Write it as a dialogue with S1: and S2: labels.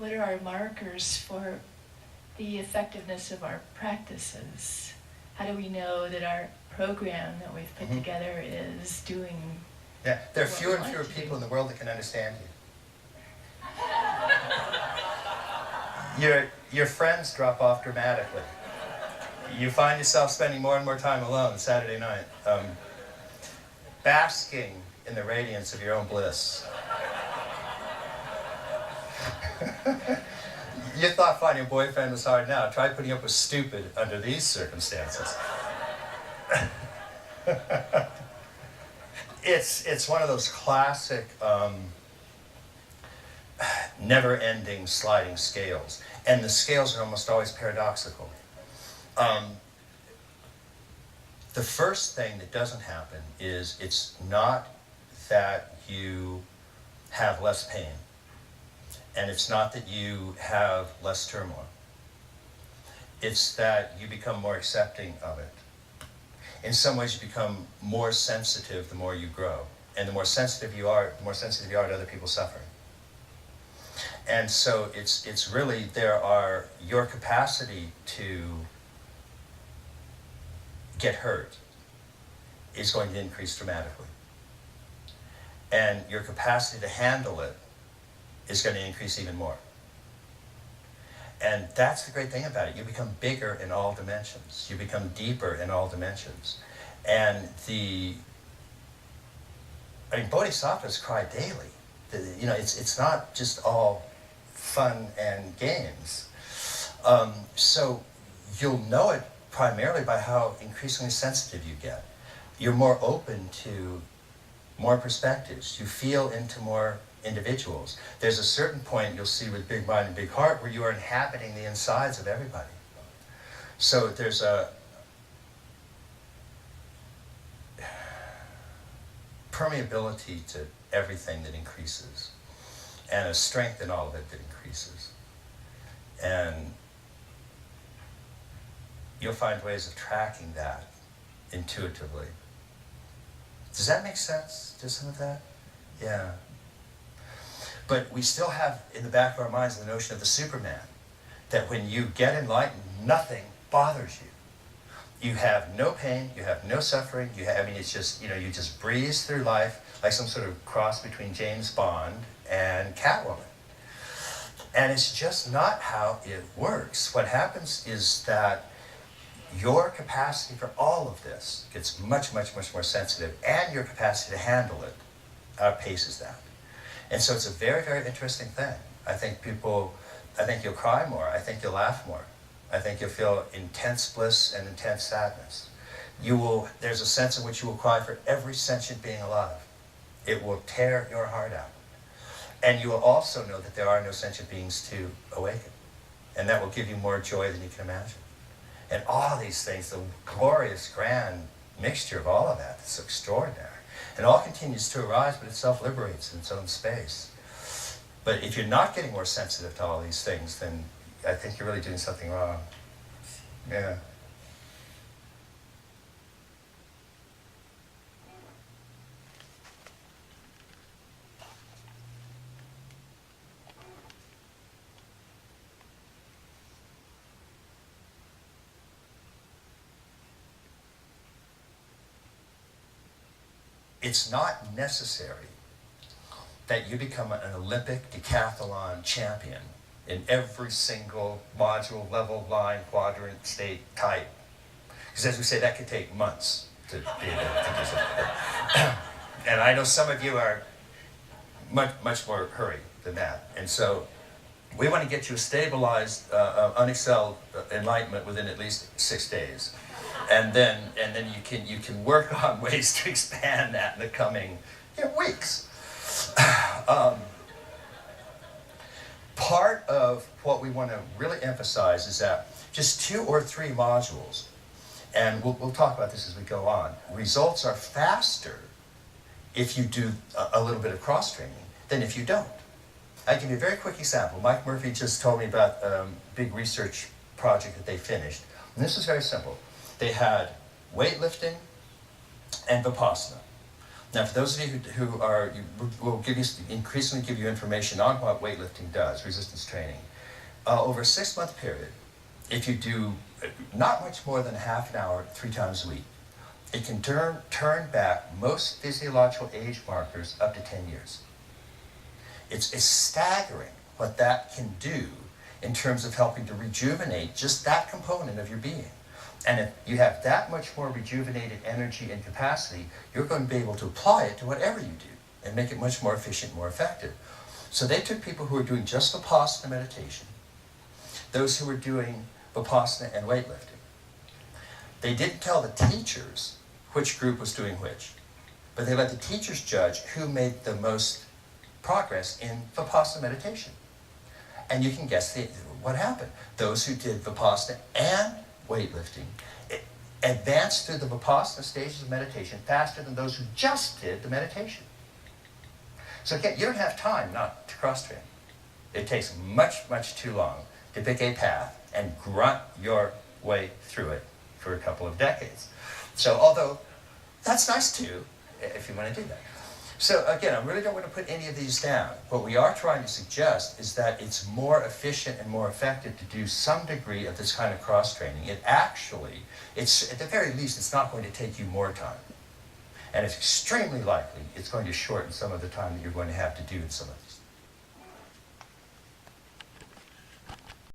S1: what are our markers for the effectiveness of our practices? How do we know that our program that we've put together is doing?
S2: Yeah, there are fewer and fewer people in the world that can understand you. Your friends drop off dramatically. You find yourself spending more and more time alone Saturday night, basking in the radiance of your own bliss. You thought finding a boyfriend was hard now. Try putting up with stupid under these circumstances. It's one of those classic never-ending sliding scales. And the scales are almost always paradoxical. The first thing that doesn't happen is it's not that you have less pain. And it's not that you have less turmoil. It's that you become more accepting of it. In some ways, you become more sensitive the more you grow. And the more sensitive you are, to other people's suffering. And so it's really, your capacity to get hurt is going to increase dramatically. And your capacity to handle it is going to increase even more. And that's the great thing about it. You become bigger in all dimensions. You become deeper in all dimensions. And bodhisattvas cry daily. It's not just all fun and games. So you'll know it primarily by how increasingly sensitive you get. You're more open to more perspectives. You feel into more individuals. There's a certain point you'll see with Big Mind and Big Heart where you are inhabiting the insides of everybody. So there's a permeability to everything that increases, and a strength in all of it that increases. And you'll find ways of tracking that intuitively. Does that make sense, just some of that? Yeah. But we still have in the back of our minds the notion of the Superman, that when you get enlightened, nothing bothers you. You have no pain, you have no suffering, it's just, you just breeze through life like some sort of cross between James Bond and Catwoman. And it's just not how it works. What happens is that your capacity for all of this gets much, much, much more sensitive, and your capacity to handle it outpaces that. And so it's a very, very interesting thing. I think you'll cry more. I think you'll laugh more. I think you'll feel intense bliss and intense sadness. There's a sense in which you will cry for every sentient being alive. It will tear your heart out. And you will also know that there are no sentient beings to awaken. And that will give you more joy than you can imagine. And all of these things, the glorious, grand mixture of all of that, it's extraordinary. And all continues to arise, but it self-liberates in its own space. But if you're not getting more sensitive to all these things, then I think you're really doing something wrong. Yeah. It's not necessary that you become an Olympic decathlon champion in every single module, level, line, quadrant, state, type. Because as we say, that could take months to be able to do something. And I know some of you are much, much more hurried than that. And so we want to get you a stabilized, unexcelled enlightenment within at least 6 days. And then you can work on ways to expand that in the coming weeks. Part of what we want to really emphasize is that just 2 or 3 modules, and we'll talk about this as we go on, results are faster if you do a little bit of cross-training than if you don't. I'll give you a very quick example. Mike Murphy just told me about a big research project that they finished. And this is very simple. They had weightlifting and Vipassana. Now, for those of you who are, we'll increasingly give you information on what weightlifting does, resistance training. Over a 6-month period, if you do not much more than a half an hour 3 times a week, it can turn back most physiological age markers up to 10 years. It's staggering what that can do in terms of helping to rejuvenate just that component of your being. And if you have that much more rejuvenated energy and capacity, you're going to be able to apply it to whatever you do and make it much more efficient, more effective. So they took people who were doing just Vipassana meditation, those who were doing Vipassana and weightlifting. They didn't tell the teachers which group was doing which, but they let the teachers judge who made the most progress in Vipassana meditation. And you can guess what happened. Those who did Vipassana and weightlifting advanced through the Vipassana stages of meditation faster than those who just did the meditation. So again, you don't have time not to cross-train. It takes much, much too long to pick a path and grunt your way through it for a couple of decades. So although that's nice too, if you want to do that. So again, I really don't want to put any of these down. What we are trying to suggest is that it's more efficient and more effective to do some degree of this kind of cross-training. It's at the very least, it's not going to take you more time. And it's extremely likely it's going to shorten some of the time that you're going to have to do some of